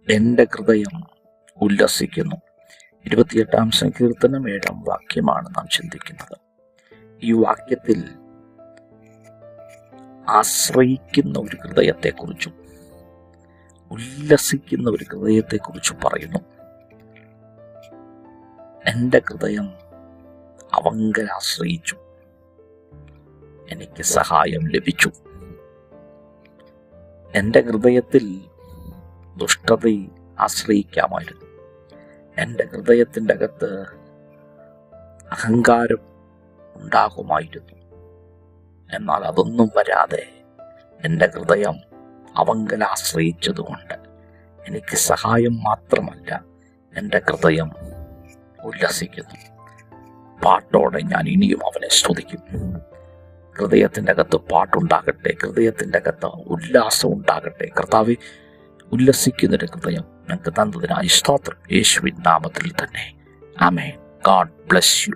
എൻ്റെ ഹൃദയം ഉല്ലസിക്കുന്നു. 28-ാം സങ്കീർത്തനം 7-ാം വാക്യമാണ് നാം ചിന്തിക്കുന്നത്. ഈ വാക്യത്തിൽ ആശ്രയിക്കുന്ന ഒരു ഹൃദയത്തെക്കുറിച്ചും ഉല്ലസിക്കുന്ന ഒരു ഹൃദയത്തെക്കുറിച്ചും പറയുന്നു. എൻ്റെ ഹൃദയം അവങ്കൽ ആശ്രയിച്ചു, എനിക്ക് സഹായം ലഭിച്ചു. എൻ്റെ ഹൃദയത്തിൽ ദുഷ്ടതയെ ആശ്രയിക്കാമായിരുന്നു. എൻ്റെ ഹൃദയത്തിൻ്റെ അകത്ത് അഹങ്കാരം ഉണ്ടാകുമായിരുന്നു. എന്നാൽ അതൊന്നും വരാതെ എൻ്റെ ഹൃദയം അവങ്കൽ ആശ്രയിച്ചതുകൊണ്ട് എനിക്ക് സഹായം മാത്രമല്ല, എൻ്റെ ഹൃദയം ഉല്ലസിക്കുന്നു. പാട്ടോടെ ഞാൻ ഇനിയും അവനെ സ്തുതിക്കും. ഹൃദയത്തിൻ്റെ അകത്ത് പാട്ടുണ്ടാകട്ടെ, ഹൃദയത്തിൻ്റെ അകത്ത് ഉല്ലാസം ഉണ്ടാകട്ടെ. കർത്താവേ, ഉല്ലസിക്കുന്നൊരു ഹൃദയം ഞങ്ങൾക്ക് തന്നതിനായി സ്തോത്രം. യേശുവിൻ നാമത്തിൽ തന്നെ ആമേൻ. God bless you.